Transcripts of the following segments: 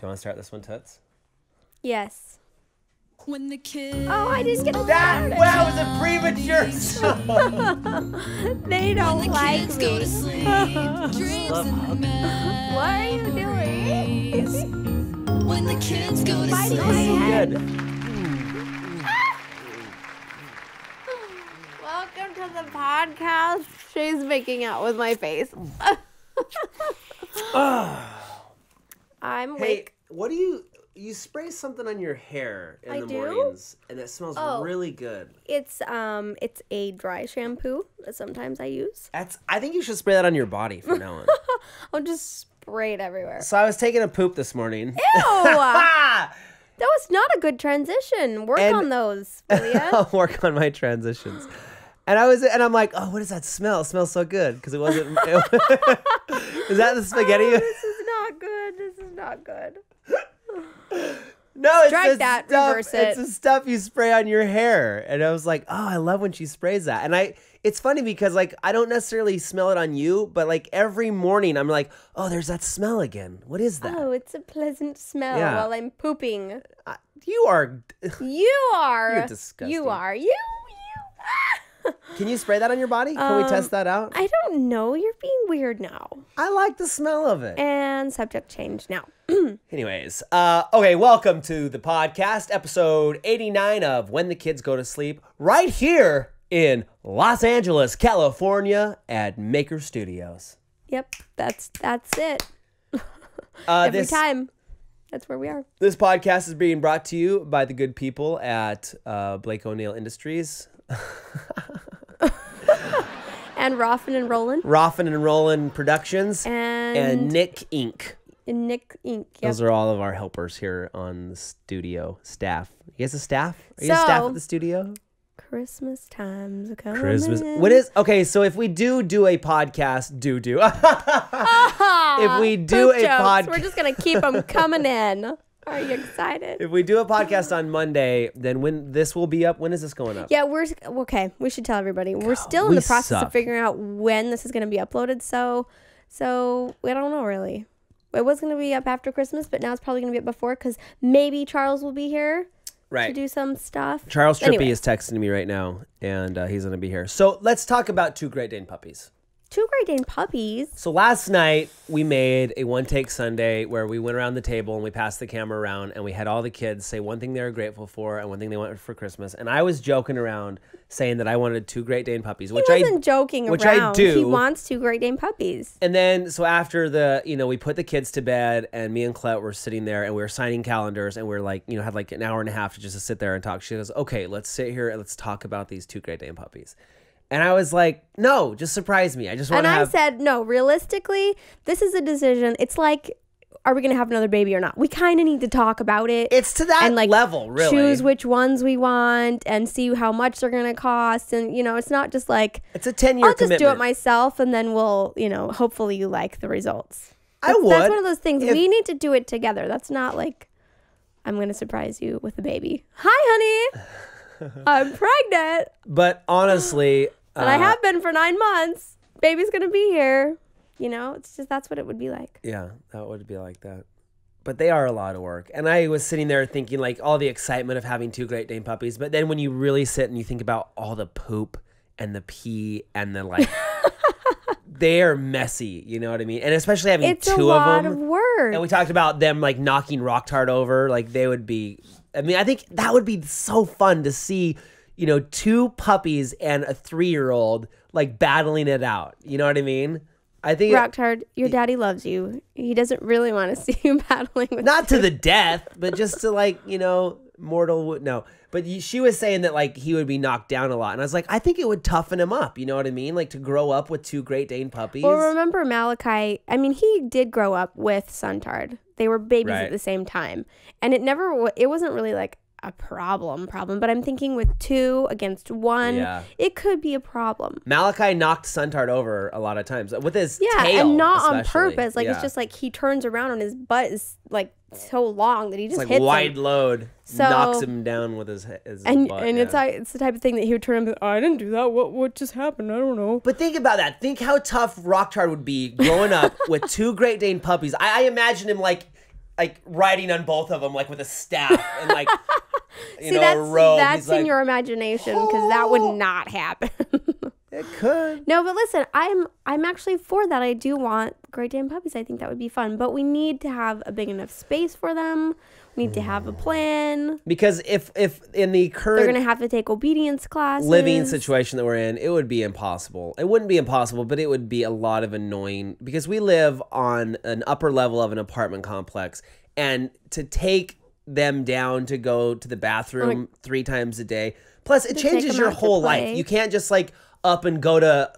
Do you want to start this one, Toots? Yes. When the kids I didn't get That was a premature song. They don't like kids me. go to sleep, dreams and What are you doing? memories. When the kids go to Biting my sleep. head. Good. Welcome to the podcast. She's making out with my face. I'm Hey, awake. what do you spray something on your hair in I the do? mornings, and it smells Oh. really good. It's a dry shampoo that sometimes I use. I think you should spray that on your body from now on. I'll just spray it everywhere. So I was taking a poop this morning. Ew! That was not a good transition. Work And- on those, will ya? I'll work on my transitions. And I'm like, oh, what does that smell? It smells so good because it wasn't. Is that the spaghetti? Oh, this is not good. This is not good. No, it's Strike the that, stuff. reverse it. It's the stuff you spray on your hair, and I was like, oh, I love when she sprays that. And it's funny because like I don't necessarily smell it on you, but like every morning I'm like, oh, there's that smell again. What is that? Oh, it's a pleasant smell Yeah. while I'm pooping. You are. You are. You're disgusting. You are. You. Can you spray that on your body? Can we test that out? I don't know. You're being weird now. I like the smell of it. And subject change now. Anyways, okay, welcome to the podcast, episode 89 of When the Kids Go to Sleep, right here in Los Angeles, California at Maker Studios. Yep, that's it. Every time. That's where we are. This podcast is being brought to you by the good people at Blake O'Neill Industries. And Roffin and Rollin. Roffin and Rollin Productions. And Nick Inc. And Nick Inc. Yep. Those are all of our helpers here on the studio staff. You guys a staff? Are you a staff at the studio? Christmas time's coming. Christmas. What is okay? So if we do a podcast, if we do Poop a jokes. podcast, We're just gonna keep them coming in. Are you excited? if we do a podcast on Monday, then when this will be up? When is this going up? Yeah, we're okay. We should tell everybody we're still in we the process suck. of figuring out when this is going to be uploaded. So we don't know really. It was going to be up after Christmas, but now it's probably going to be up before because maybe Charles will be here to Right. do some stuff. Charles Trippy Anyway. is texting me right now, and he's going to be here. So let's talk about two Great Dane puppies. 2 Great Dane puppies. So last night we made a one take Sunday where we went around the table and we passed the camera around and we had all the kids say one thing they were grateful for and one thing they wanted for Christmas. And I was joking around saying that I wanted 2 Great Dane puppies, which He wasn't joking which around. I do. He wants 2 Great Dane puppies. And then, so after we put the kids to bed and me and Clett were sitting there and we were signing calendars and we were like, had like an hour and a half to just sit there and talk. She goes, okay, let's sit here and let's talk about these 2 Great Dane puppies. And I was like, no, just surprise me. I just want to have. And I said, no, realistically, this is a decision. It's like, are we going to have another baby or not? We kind of need to talk about it. It's to that and level, really. Choose which ones we want and see how much they're going to cost. And, it's not just like, It's a 10-year I'll just commitment. do it myself and then we'll, hopefully you like the results. I would. That's one of those things. if- We need to do it together. That's not like, I'm going to surprise you with a baby. Hi, honey. I'm pregnant. But honestly. And I have been for 9 months. Baby's going to be here. It's just, that's what it would be like. Yeah, that would be like that. But they are a lot of work. And I was sitting there thinking like all the excitement of having 2 Great Dane puppies. But then when you really sit and you think about all the poop and the pee and the like, they're messy. You know what I mean? And especially having It's 2 a of lot them. of work. And we talked about them like knocking Rock Tart over. Like they would be, I think that would be so fun to see, 2 puppies and a 3-year-old like battling it out. You know what I mean? I think Rock Tart, your daddy loves you. He doesn't really want to see you battling with not to the death, but just to like, mortal. No, but she was saying that like he would be knocked down a lot. And I was like, I think it would toughen him up. You know what I mean? Like to grow up with 2 Great Dane puppies. Well, remember Malachi, he did grow up with Suntard. They were babies Right. at the same time. And it wasn't really like a problem, but I'm thinking with 2 against 1, Yeah. it could be a problem. Malachi knocked Suntard over a lot of times with his Yeah, tail, and not on especially. purpose. Like, Yeah. it's just like he turns around and his butt is like so long that he just It's like hits wide him. load, So- knocks him down with his butt. And yeah. it's the type of thing that he would turn and be like, I didn't do that. What just happened? I don't know. But think about that. Think how tough Rock Tart would be growing up with 2 Great Dane puppies. I imagine him like like riding on both of them, like with a staff and like See, a robe. that's He's in your imagination because that would not happen. It could. No, but listen, I'm actually for that. I do want Great Dane puppies. I think that would be fun, but we need to have a big enough space for them. We need to have a plan. Because if in the current They're gonna have to take obedience classes. living situation that we're in, it would be impossible. It wouldn't be impossible, but it would be a lot of annoying because we live on an upper level of an apartment complex, and to take them down to go to the bathroom 3 times a day. Plus, it changes your whole life. You can't just like up and go to,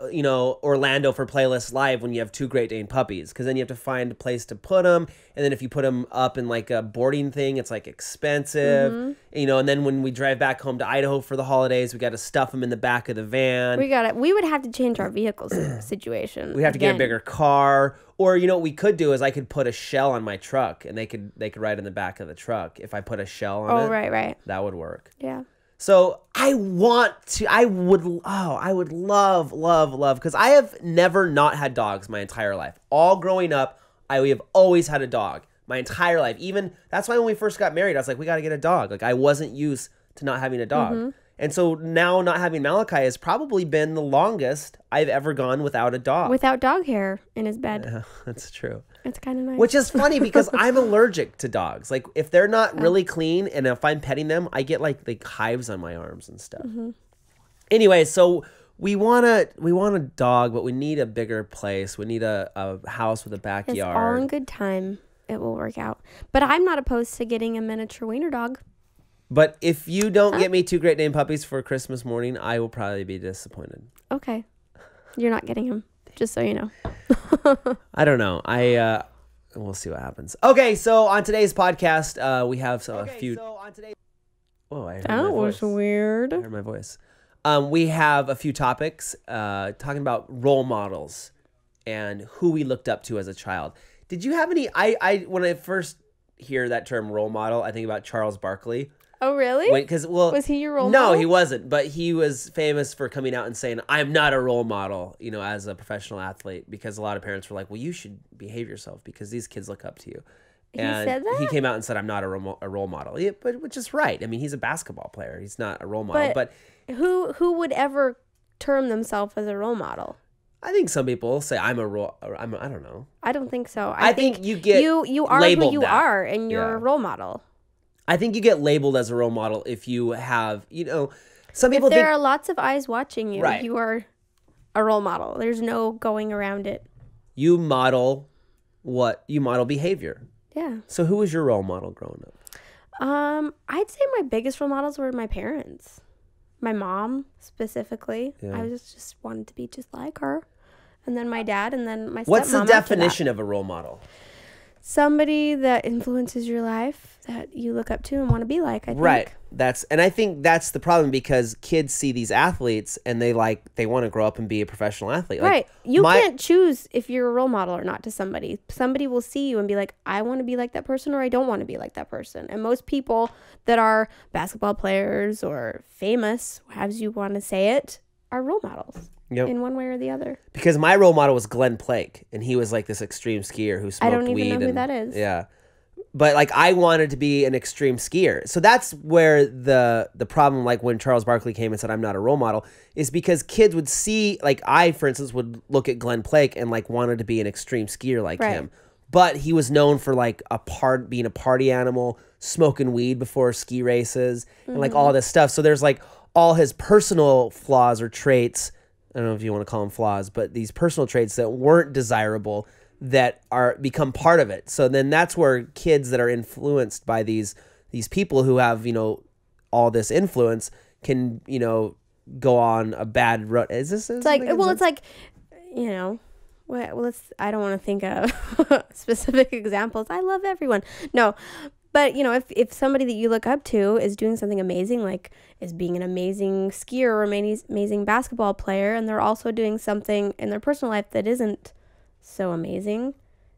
Orlando for Playlist Live when you have 2 Great Dane puppies, because then you have to find a place to put them. And then if you put them up in like a boarding thing, it's like expensive, and then when we drive back home to Idaho for the holidays, we got to stuff them in the back of the van. We would have to change our vehicle situation. We have to get a bigger car. Or, what we could do is I could put a shell on my truck and they could ride in the back of the truck. If I put a shell on it. Oh, right. That would work. Yeah. So I would love, because I have never not had dogs my entire life. All growing up, we have always had a dog my entire life. Even, that's why when we first got married, I was like, we got to get a dog. Like, I wasn't used to not having a dog. And so now not having Malachi has probably been the longest I've ever gone without a dog. Without dog hair in his bed. Yeah, that's true. It's kind of nice. Which is funny because I'm allergic to dogs. Like, if they're not really clean and if I'm petting them, I get like hives on my arms and stuff. Anyway, so we want a dog, but we need a bigger place. We need a house with a backyard. It's all in good time. It will work out. But I'm not opposed to getting a miniature wiener dog. But if you don't get me 2 Great Dane puppies for Christmas morning, I will probably be disappointed. Okay. You're not getting him, just so you know. I don't know. We'll see what happens. Okay, so on today's podcast, we have a few. Oh, I heard my voice. That was weird. I heard my voice. We have a few topics talking about role models and who we looked up to as a child. Did you have any? When I first hear that term role model, I think about Charles Barkley. Oh, really? Was he your role model? No, he wasn't. But he was famous for coming out and saying, "I'm not a role model," as a professional athlete, because a lot of parents were like, "Well, you should behave yourself because these kids look up to you." And he said that? He came out and said, "I'm not a role model." Yeah, but which is right. I mean, he's a basketball player. He's not a role model. But who would ever term themselves as a role model? I think some people say I don't know. I don't think so. I think you get you are who you are, and you're a role model. I think you get labeled as a role model if you have, some people think there are lots of eyes watching you. Right. You are a role model. There's no going around it. You model behavior. Yeah. So who was your role model growing up? I'd say my biggest role models were my parents. My mom specifically. Yeah. I just wanted to be just like her. And then my dad, and then my stepmom. What's the definition of a role model? Somebody that influences your life that you look up to and want to be like, I think. Right. I think that's the problem, because kids see these athletes and they want to grow up and be a professional athlete. Right. You can't choose if you're a role model or not to somebody. Somebody will see you and be like, I want to be like that person, or I don't want to be like that person. And most people that are basketball players or famous, as you want to say it, are role models. Yep. In one way or the other. Because my role model was Glenn Plake, and he was like this extreme skier who smoked weed. I don't even know who that is. Yeah. But like, I wanted to be an extreme skier. So that's where the problem, like when Charles Barkley came and said, I'm not a role model, is because kids would see, like I, for instance, would look at Glenn Plake and like wanted to be an extreme skier like him. But he was known for like being a party animal, smoking weed before ski races, and like all this stuff. So there's like all his personal flaws or traits, I don't know if you want to call them flaws, but these personal traits that weren't desirable that become part of it. So then that's where kids that are influenced by these people who have, all this influence can, go on a bad road. Is this? It's like, well, it's like, I don't want to think of specific examples. I love everyone. No. But, if somebody that you look up to is doing something amazing, like is being an amazing skier or amazing basketball player, and they're also doing something in their personal life that isn't so amazing,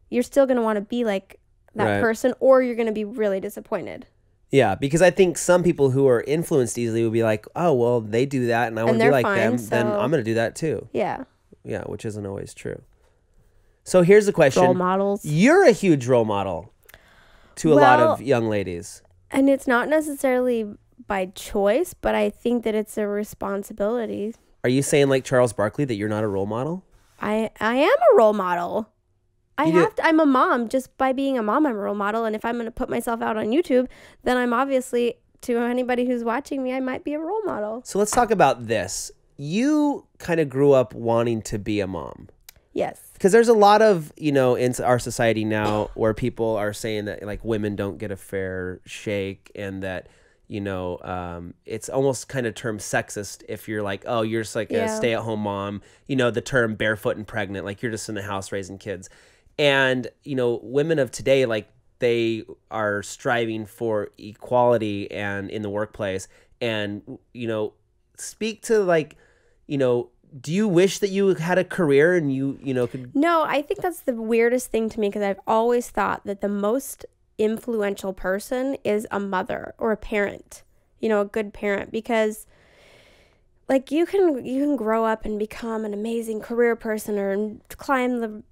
you're still going to want to be like that person, or you're going to be really disappointed. Yeah, because I think some people who are influenced easily will be like, oh, well, they do that and I want to be like them, then I'm going to do that too. Yeah. Yeah, which isn't always true. So here's the question. Role models. You're a huge role model. to a lot Well, of young ladies. And it's not necessarily by choice, but I think that it's a responsibility. Are you saying like Charles Barkley that you're not a role model? I am a role model. I'm a mom. Just by being a mom, I'm a role model. And if I'm going to put myself out on YouTube, then I'm obviously, to anybody who's watching me, I might be a role model. So let's talk about this. You kind of grew up wanting to be a mom. Yes. Because there's a lot of, in our society now where people are saying that like women don't get a fair shake, and that, it's almost kind of termed sexist if you're like, oh, you're just like a stay-at-home mom, the term barefoot and pregnant, like you're just in the house raising kids. And, women of today, like they are striving for equality and in the workplace, and, speak to like, do you wish that you had a career and you could? No, I think that's the weirdest thing to me, because I've always thought that the most influential person is a mother or a parent, a good parent, because like you can grow up and become an amazing career person or climb the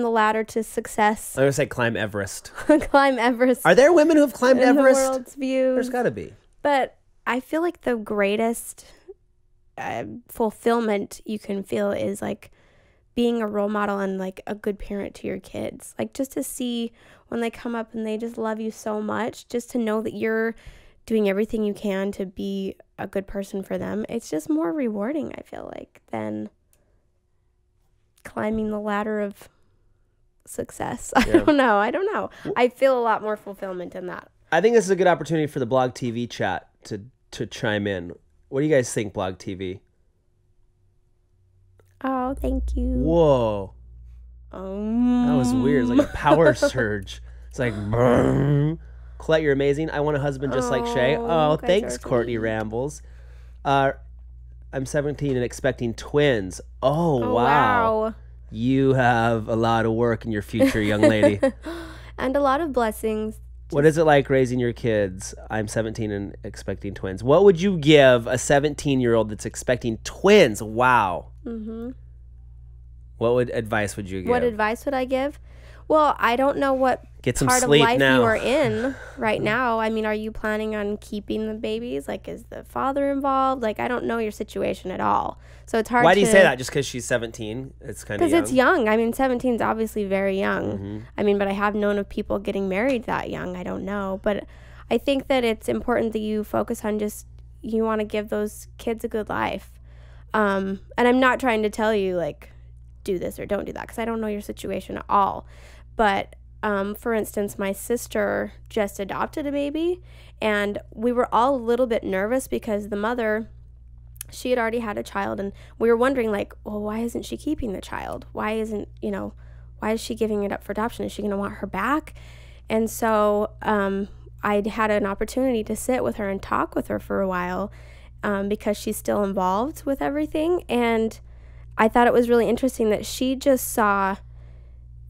ladder to success. I'm going to say climb Everest. Climb Everest. Are there women who have climbed in Everest? The world's view. There's got to be. But I feel like the greatest fulfillment you can feel is like being a role model and like a good parent to your kids. Like just to see when they come up and they just love you so much, just to know that you're doing everything you can to be a good person for them. It's just more rewarding, I feel like, than climbing the ladder of success. I don't know. I feel a lot more fulfillment in that. I think this is a good opportunity for the Blog TV chat to chime in. What do you guys think, Blog TV? Oh, thank you. Whoa. That was weird. It's like a power surge. It's like, brrr. Colette, you're amazing. I want a husband just like Shay. Oh, thanks, Courtney Rambles. I'm 17 and expecting twins. Oh, wow. You have a lot of work in your future, young lady. And a lot of blessings. What is it like raising your kids? I'm 17 and expecting twins. What would you give a 17-year-old that's expecting twins? Wow. Mm-hmm. What advice would you give? What advice would I give? Well, I don't know what Get some part sleep of life now. you are in right now. I mean, are you planning on keeping the babies? Like, is the father involved? Like, I don't know your situation at all. So it's hard Why do you say that? Just because she's 17? It's kind of young? Because it's young. I mean, 17 is obviously very young. Mm-hmm. I mean, but I have known of people getting married that young. I don't know. But I think that it's important that you focus on just, you want to give those kids a good life. And I'm not trying to tell you, like, do this or don't do that, because I don't know your situation at all. But for instance, my sister just adopted a baby, and we were all a little bit nervous because the mother, she had already had a child, and we were wondering, like, well, why isn't she keeping the child? Why is she giving it up for adoption? Is she going to want her back? And so I'd had an opportunity to sit with her and talk with her for a while because she's still involved with everything. And I thought it was really interesting that she just saw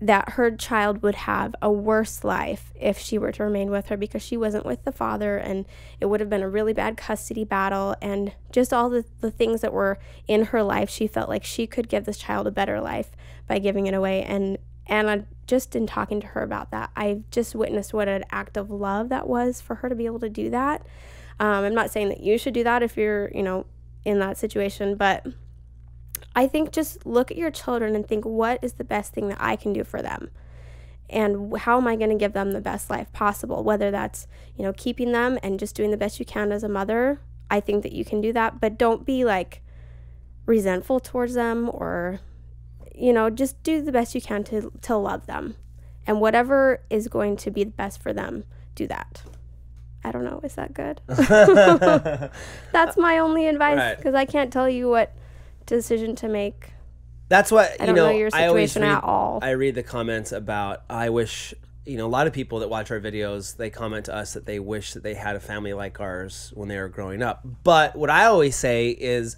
that her child would have a worse life if she were to remain with her, because she wasn't with the father, and it would have been a really bad custody battle, and just all the things that were in her life. She felt like she could give this child a better life by giving it away. And just in talking to her about that, I just witnessed what an act of love that was for her to be able to do that. I'm not saying that you should do that if you're, in that situation, but I think just look at your children and think, what is the best thing that I can do for them? And how am I going to give them the best life possible? Whether that's, keeping them and just doing the best you can as a mother. I think that you can do that, but don't be like resentful towards them, or, just do the best you can to love them. And whatever is going to be the best for them, do that. I don't know. Is that good? That's my only advice, because I can't tell you what decision to make. That's what I don't know your situation at all. I read the comments about, I wish, a lot of people that watch our videos, they comment to us that they wish that they had a family like ours when they were growing up. But what I always say is,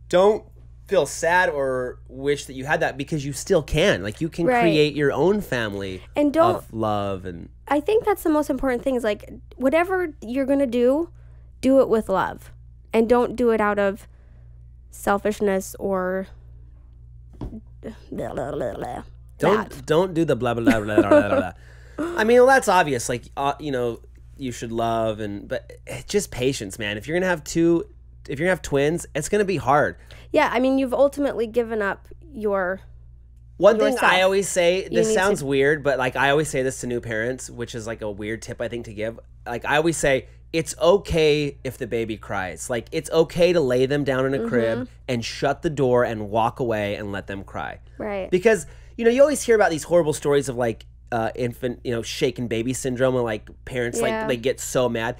don't feel sad or wish that you had that, because you still can. Like, you can create your own family and of love. And I think that's the most important thing, is like, whatever you're gonna do it with love, and don't do it out of selfishness or blah, blah, blah, blah. Don't do the blah blah blah blah blah blah. I mean, well, that's obvious. Like, you know, you should love but just patience, man. If you're gonna have twins, it's gonna be hard. Yeah, I mean, you've ultimately given up your. One thing yourself. I always say, this need sounds to- weird, but like I always say this to new parents, which is like a weird tip I think to give. Like I always say, it's okay if the baby cries. Like it's okay to lay them down in a crib and shut the door and walk away and let them cry. Right. Because, you know, you always hear about these horrible stories of like infant, you know, shaken baby syndrome, and like parents like they get so mad.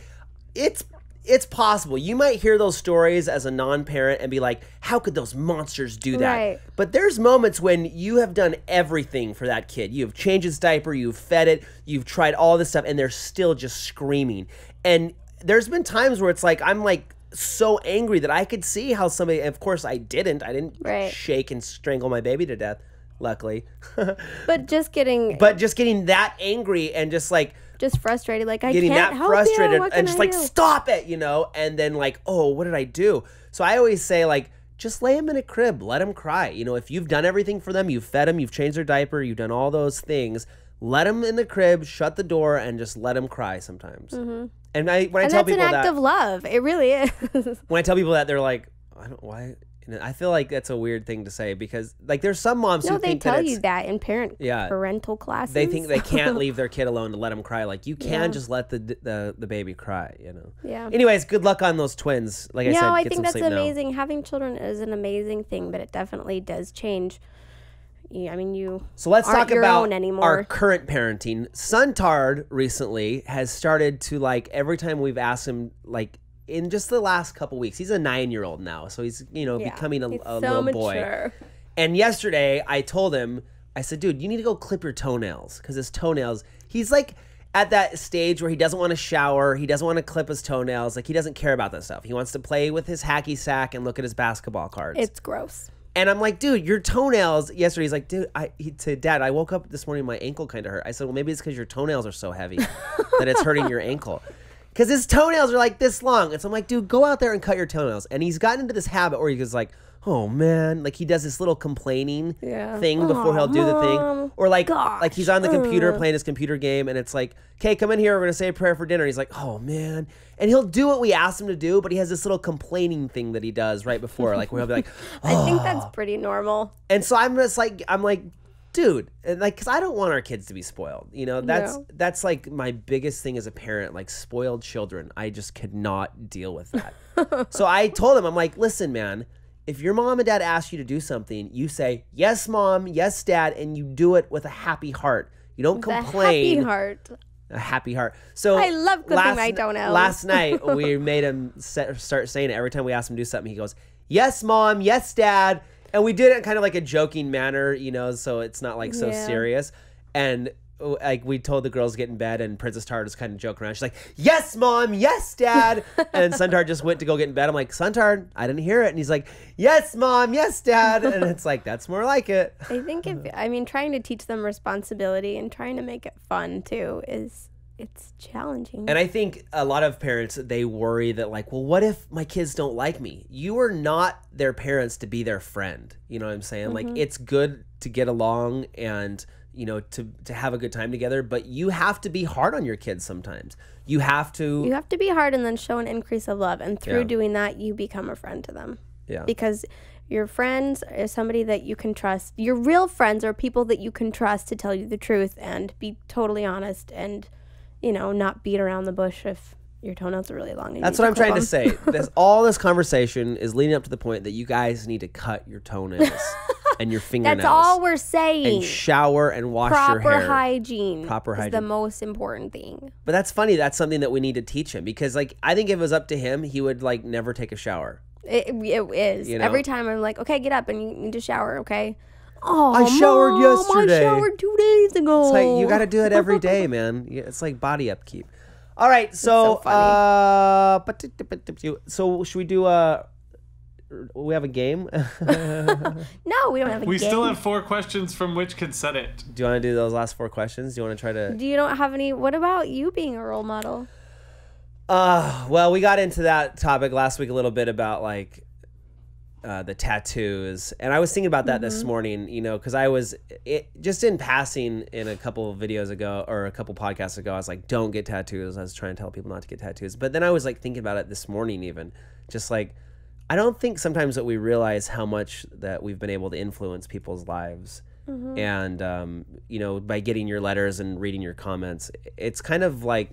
It's possible. You might hear those stories as a non-parent and be like, how could those monsters do that? Right. But there's moments when you have done everything for that kid. You've changed its diaper, you've fed it, you've tried all this stuff, and they're still just screaming. And there's been times where it's like, I'm like so angry that I could see how somebody, of course I didn't Right. shake and strangle my baby to death, luckily. But just getting that angry and just like, just frustrated, like I getting can't that help frustrated you. What and can just I like do? stop it, you know, and then like, oh, what did I do? So I always say like, just lay them in a crib, let them cry. You know, if you've done everything for them, you've fed them, you've changed their diaper, you've done all those things, let them in the crib, shut the door, and just let them cry sometimes. And when I tell that's people an act that, of love. It really is. when I tell people that, they're like, I don't why. And I feel like that's a weird thing to say because like there's some moms No, who they think tell that you that in Yeah. parental classes. they think they can't leave their kid alone to let them cry. Like you can just let the baby cry, you know. Yeah. Anyways, good luck on those twins. Like I said, I get think some that's sleep now. amazing. Having children is an amazing thing, but it definitely does change. I mean, you So let's aren't talk your about own anymore. our current parenting. Suntard recently has started to like every time we've asked him like in just the last couple weeks. He's a 9-year-old now, so he's becoming a He's so little boy. mature. And yesterday I told him, I said, dude, you need to go clip your toenails because his toenails. He's like at that stage where he doesn't want to shower, he doesn't want to clip his toenails, like he doesn't care about that stuff. He wants to play with his hacky sack and look at his basketball cards. It's gross. And I'm like, dude, your toenails. Yesterday, he's like, dude, he said, Dad, I woke up this morning, my ankle kind of hurt. I said, well, maybe it's because your toenails are so heavy that it's hurting your ankle. Because his toenails are like this long. And so I'm like, dude, go out there and cut your toenails. And he's gotten into this habit where he goes like, oh man, like he does this little complaining thing before he'll do the thing. Or like he's on the computer playing his computer game and it's like, okay, come in here, we're gonna say a prayer for dinner. He's like, oh man. And he'll do what we asked him to do, but he has this little complaining thing that he does right before, like where he'll be like, I think that's pretty normal. and so I'm like, dude, and like, cause I don't want our kids to be spoiled. You know, that's like my biggest thing as a parent, like spoiled children. I just could not deal with that. So I told him, I'm like, listen, man, if your mom and dad ask you to do something, you say, yes, mom, yes, dad, and you do it with a happy heart. You don't complain. The happy heart. A happy heart. So I love clipping my toenails. Last night we made him start saying it every time we asked him to do something. He goes, "Yes, mom. Yes, dad." And we did it in kind of like a joking manner, you know, so it's not like so serious. And like we told the girls to get in bed, and Princess Tart was kind of joking around. She's like, "Yes, mom. Yes, dad." And Suntard just went to go get in bed. I'm like, "Suntard, I didn't hear it." And he's like, "Yes, mom. Yes, dad." And it's like, that's more like it. I think trying to teach them responsibility and trying to make it fun too it's challenging. And I think a lot of parents, they worry that like, well, what if my kids don't like me? You are not their parents to be their friend. You know what I'm saying? Like it's good to get along and, you know, to have a good time together, but you have to be hard on your kids sometimes. You have to be hard and then show an increase of love. And through doing that, you become a friend to them. Yeah. Because your friends are somebody that you can trust. Your real friends are people that you can trust to tell you the truth and be totally honest and, you know, not beat around the bush if your toenails are really long. And That's what I'm trying to say. All this conversation is leading up to the point that you guys need to cut your toenails and your fingernails. That's all we're saying. And shower and wash your hair. Proper hygiene is the most important thing. But that's funny. That's something that we need to teach him because, like, I think if it was up to him, he would like never take a shower. It is. You know? Every time I'm like, okay, get up and you need to shower, okay? Oh, I showered Mom, yesterday. I showered 2 days ago. It's like you got to do it every day, man. It's like body upkeep. All right, so so should we do we have a game? No, we don't have a game. We still have 4 questions from Which Kid Said It. Do you want to do those last 4 questions? Do you want to try to? Do you don't have any? What about you being a role model? Well, we got into that topic last week a little bit about like the tattoos. And I was thinking about that this morning, you know, because I was just in passing in a couple of videos ago or a couple podcasts ago, I was like, don't get tattoos. I was trying to tell people not to get tattoos. But then I was like thinking about it this morning even, just like, I don't think sometimes that we realize how much that we've been able to influence people's lives. And, you know, by getting your letters and reading your comments, it's kind of like,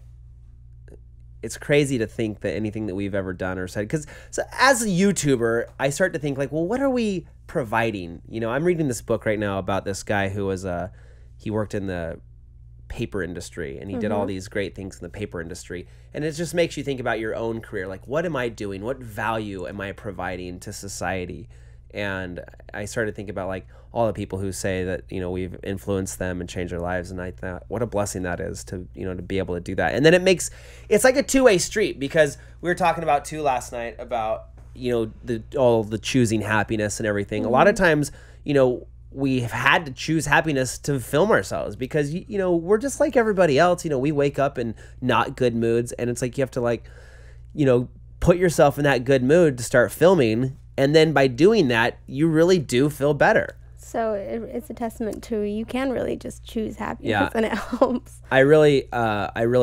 it's crazy to think that anything that we've ever done or said, because so as a YouTuber, I start to think like, well, what are we providing? You know, I'm reading this book right now about this guy who was he worked in the paper industry, and he did all these great things in the paper industry, and it just makes you think about your own career. Like, what am I doing? What value am I providing to society? And I started thinking about like all the people who say that, you know, we've influenced them and changed their lives. And I thought, what a blessing that is to, you know, to be able to do that. And then it's like a two-way street, because we were talking about too last night about, you know, all the choosing happiness and everything. A lot of times, you know, we've had to choose happiness to film ourselves because, you know, we're just like everybody else. You know, we wake up in not good moods, and it's like you have to like, you know, put yourself in that good mood to start filming. And then by doing that, you really do feel better. So it's a testament to you can really just choose happiness, and it helps. I really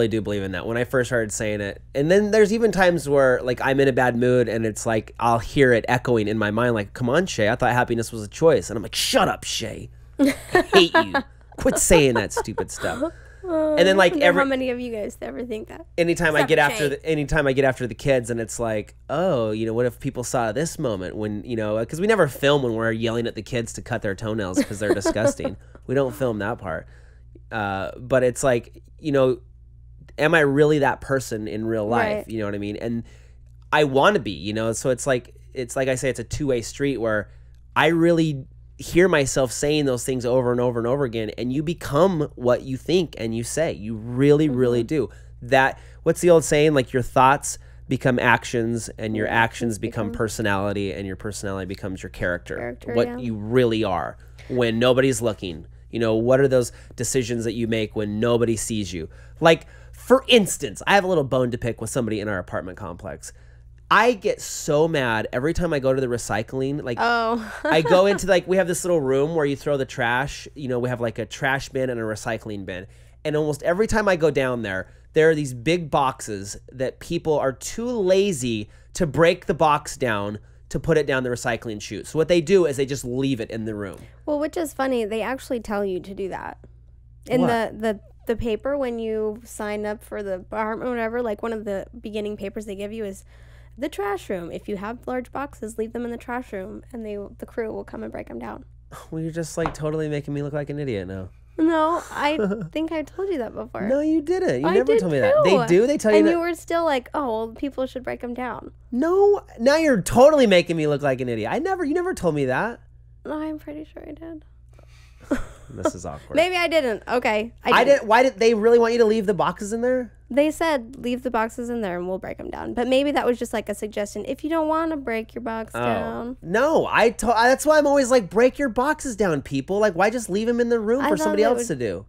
do believe in that when I first started saying it. And then there's even times where like I'm in a bad mood and it's like I'll hear it echoing in my mind like, come on, Shay, I thought happiness was a choice. And I'm like, shut up, Shay. I hate you. Quit saying that stupid stuff. And then like how many of you guys ever think that? Anytime I get after the kids, and it's like, oh, you know, what if people saw this moment when, you know, because we never film when we're yelling at the kids to cut their toenails because they're disgusting. We don't film that part. But it's like, you know, am I really that person in real life? Right. You know what I mean? And I want to be, you know, so it's like I say, it's a two-way street where I really hear myself saying those things over and over and over again, and you become what you think and you say. You really, really do. That, what's the old saying? Like, your thoughts become actions, and your actions become personality, and your personality becomes your character what you really are when nobody's looking. You know, what are those decisions that you make when nobody sees you? Like, for instance, I have a little bone to pick with somebody in our apartment complex. I get so mad every time I go to the recycling. Like, I go into, like, we have this little room where you throw the trash. You know, we have like a trash bin and a recycling bin. And almost every time I go down there, there are these big boxes that people are too lazy to break the box down to put it down the recycling chute. So what they do is they just leave it in the room. Well, which is funny. They actually tell you to do that. In the paper when you sign up for the apartment or whatever, like one of the beginning papers they give you is the trash room. If you have large boxes, leave them in the trash room, and the crew will come and break them down. Well, you're just like totally making me look like an idiot now. No, I think I told you that before. No, you didn't. You never told me that. They do? They tell you that? that? And you were still like, oh, well, people should break them down. No, now you're totally making me look like an idiot. You never told me that. No, I'm pretty sure I did. This is awkward. Maybe I didn't. Okay. I didn't. Why did they really want you to leave the boxes in there? They said leave the boxes in there and we'll break them down. But maybe that was just like a suggestion. If you don't want to break your box down. No, that's why I'm always like, break your boxes down, people. Like, why just leave them in the room for somebody else to do?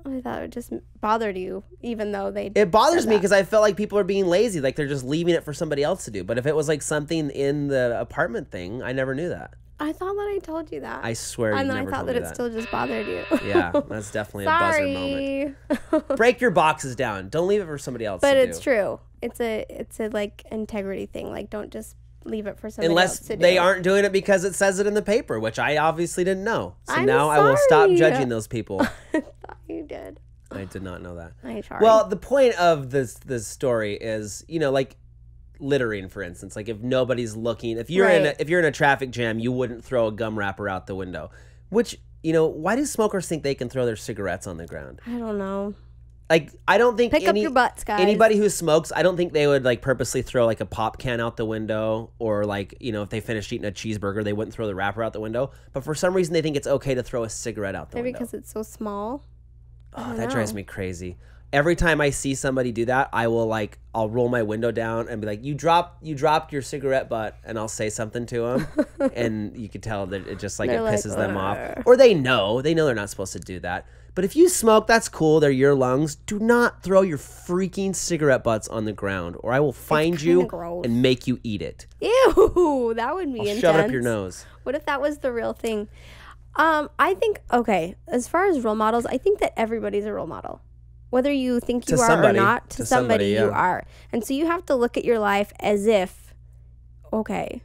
I thought it just bothered you, even though they. It bothers me because I felt like people are being lazy. Like, they're just leaving it for somebody else to do. But if it was like something in the apartment thing, I never knew that. I thought that I told you that. I swear you never told me that. And I thought that it still just bothered you. Yeah, that's definitely a buzzer moment. Break your boxes down. Don't leave it for somebody else to do. But it's true. It's a like integrity thing. Like, don't just leave it for somebody else to do. Unless they aren't doing it because it says it in the paper, which I obviously didn't know. So I'm now sorry. I will stop judging those people. I thought you did. I did not know that. I'm sorry. Well, the point of this story is, you know, like littering, for instance. Like, if nobody's looking, if you're in a traffic jam, you wouldn't throw a gum wrapper out the window. Which, you know, why do smokers think they can throw their cigarettes on the ground? I don't know. Like, I don't think pick up your butts, guys. Anybody who smokes, I don't think they would like purposely throw like a pop can out the window, or like, you know, if they finished eating a cheeseburger, they wouldn't throw the wrapper out the window. But for some reason, they think it's okay to throw a cigarette out the window. Maybe because it's so small. Oh, that drives me crazy. Every time I see somebody do that, I'll roll my window down and be like, you dropped your cigarette butt, and I'll say something to them. And you can tell that it just like, it pisses them off. Or they know they're not supposed to do that. But if you smoke, that's cool. They're your lungs. Do not throw your freaking cigarette butts on the ground, or I will find you gross. and make you eat it. Ew, that would be intense. Shove it up your nose. What if that was the real thing? I think, okay, as far as role models, I think that everybody's a role model. Whether you think you are or not, to somebody you are. And so you have to look at your life as if, okay,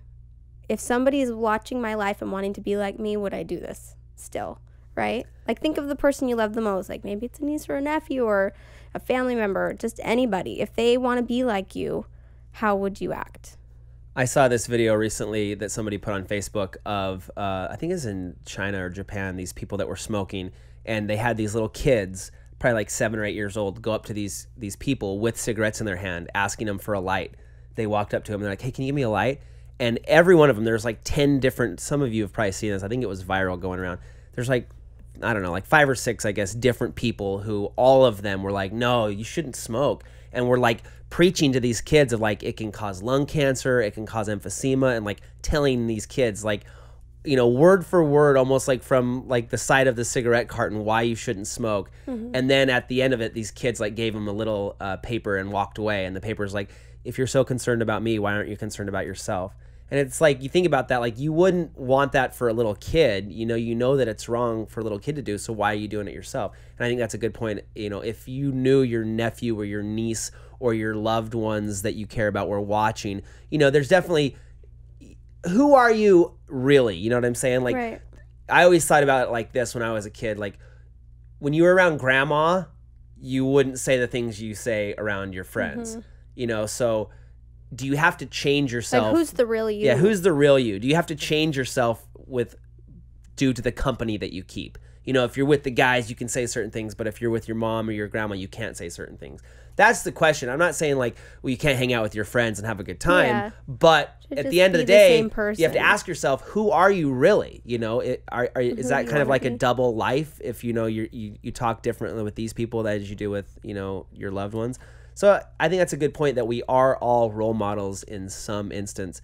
if somebody is watching my life and wanting to be like me, would I do this still? Right? Like, think of the person you love the most. Like, maybe it's a niece or a nephew or a family member, just anybody. If they want to be like you, how would you act? I saw this video recently that somebody put on Facebook of, I think it was in China or Japan, these people that were smoking, and they had these little kids, probably like 7 or 8 years old, go up to these people with cigarettes in their hand, asking them for a light. They walked up to them and they're like, hey, can you give me a light? And every one of them, there's like 10 different, some of you have probably seen this, I think it was viral going around. There's like, I don't know, like 5 or 6, I guess, different people who all of them were like, no, you shouldn't smoke. And we're like preaching to these kids of like, it can cause lung cancer, it can cause emphysema, and like telling these kids like, you know, word for word, almost like from like the side of the cigarette carton, why you shouldn't smoke. And then at the end of it, these kids like gave them a little paper and walked away. And the paper's like, if you're so concerned about me, why aren't you concerned about yourself? And it's like, you think about that, like you wouldn't want that for a little kid. You know that it's wrong for a little kid to do, so why are you doing it yourself? And I think that's a good point. You know, if you knew your nephew or your niece or your loved ones that you care about were watching, you know, there's definitely, who are you really? You know what I'm saying? Like, Right. I always thought about it like this when I was a kid. Like, when you were around grandma, you wouldn't say the things you say around your friends. You know, so do you have to change yourself? Like, who's the real you? Yeah, who's the real you? Do you have to change yourself due to the company that you keep? You know, if you're with the guys, you can say certain things, but if you're with your mom or your grandma, you can't say certain things. That's the question. I'm not saying like, well, you can't hang out with your friends and have a good time, but at the end of the day, you have to ask yourself, who are you really? You know, is that kind of like a double life? If you know you talk differently with these people as you do with, you know, your loved ones. So I think that's a good point, that we are all role models in some instance.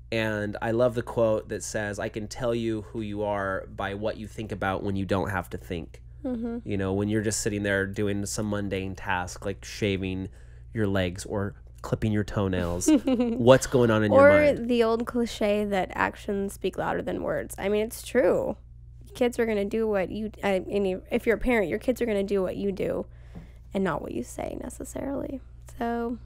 And I love the quote that says, I can tell you who you are by what you think about when you don't have to think. You know, when you're just sitting there doing some mundane task like shaving your legs or clipping your toenails, what's going on in your mind? Or the old cliche that actions speak louder than words. I mean, it's true. Kids are going to do what you, if you're a parent, your kids are going to do what you do and not what you say necessarily. So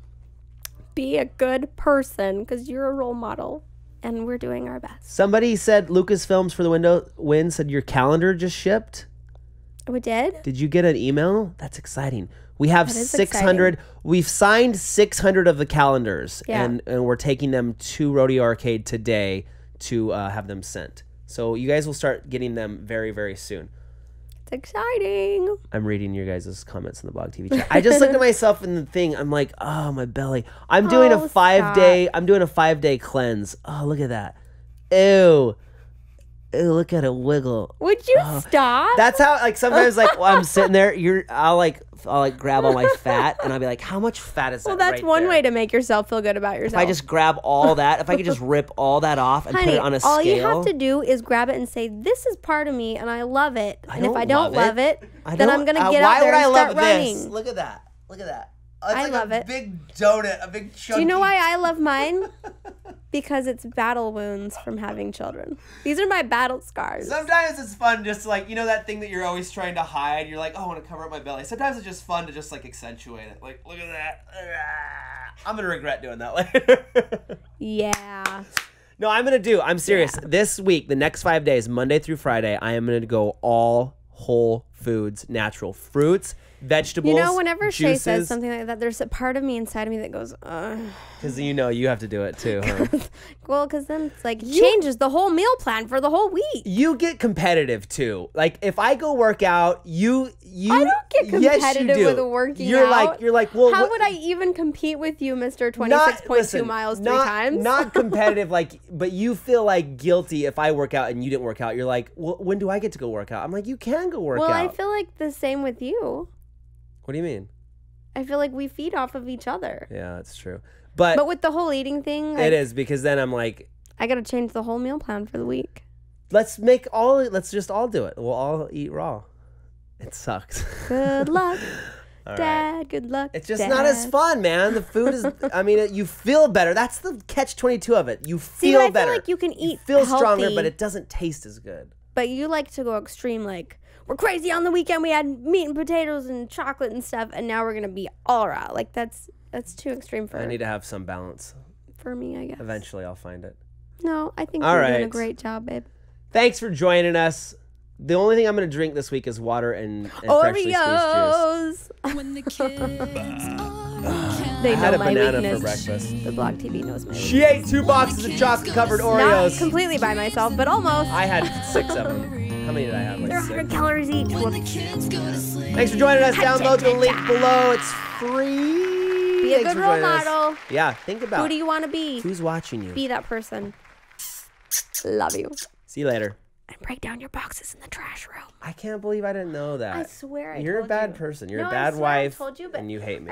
be a good person, because you're a role model and we're doing our best. Somebody said Lucasfilms for the win said your calendar just shipped. We did? Did you get an email? That's exciting. We have That is 600. exciting. We've signed 600 of the calendars, Yeah. and we're taking them to Rodeo Arcade today to have them sent. So you guys will start getting them very, very soon. It's exciting. I'm reading your guys' comments in the blog TV chat. I just looked at myself in the thing. I'm like, oh, my belly. I'm doing a 5-day. I'm doing a 5-day cleanse. Oh, look at that. Ew. Ew, look at it wiggle. Would you stop? That's how, like, sometimes, like, while I'm sitting there, I'll grab all my fat, and I'll be like, how much fat is that? Well, that's right one there? way to make yourself feel good about If yourself. I just grab all that, if I could just rip all that off and put it on a scale. all you have to do is grab it and say, this is part of me and I love it. And if I don't love it, then I'm going to get out there and start running. This? Look at that. Look at that. I love it. Big donut, a big chunky. Do you know why I love mine? Because it's battle wounds from having children. These are my battle scars. Sometimes it's fun just to, like, you know that thing that you're always trying to hide? You're like, oh, I want to cover up my belly. Sometimes it's just fun to just, like, accentuate it. Like, look at that. I'm going to regret doing that later. Yeah. No, I'm serious. Yeah. This week, the next 5 days, Monday through Friday, I am going to go all whole foods, natural fruits, vegetables, you know, whenever juices. Shay says something like that, there's a part of me inside of me that goes, ugh. Because you know you have to do it too, huh? Well, because then it's like, changes the whole meal plan for the whole week. You get competitive too. Like, if I go work out, you I don't get competitive with working out. You're like, well, how would I even compete with you, Mr. 26.2 miles 3 times? Not competitive, like, but you feel like guilty if I work out and you didn't work out. You're like, well, when do I get to go work out? I'm like, you can go work out. Well, I feel like the same with you. What do you mean? I feel like we feed off of each other. Yeah, that's true. But with the whole eating thing, it is, because then I'm like, I got to change the whole meal plan for the week. let's just all do it. We'll all eat raw. It sucks. Good luck, All Dad. right. Good luck. It's just Dad. not as fun, man. The food is, I mean, you feel better. That's the catch-22 of it. You feel but I better. feel like you can eat feel stronger, healthy. but it doesn't taste as good. But you like to go extreme, like, we're crazy on the weekend. We had meat and potatoes and chocolate and stuff, and now we're going to be all raw. Like, that's too extreme I need to have some balance. for me, I guess. Eventually, I'll find it. No, I think All you're doing a right. great job, babe. Thanks for joining us. The only thing I'm going to drink this week is water and freshly squeezed juice. Oreos! When the kids are They I had know a my banana weakness. for breakfast. The Blog TV knows my weakness. She ate 2 boxes of chocolate-covered Not Oreos. completely by myself, but almost. I had 6 of them. How many did I have? Like They're 6. 100 calories each. when the kids go to sleep. Thanks for joining us. Download the link below. It's free. Be a Thanks good for role joining us. model. Yeah, think about Who do you want to be? who's watching you. Be that person. Love you. See you later. And break down your boxes in the trash room. I can't believe I didn't know that. I swear I You're a told bad you. person. You're No, a I bad swear I wife, told you, but and you hate me.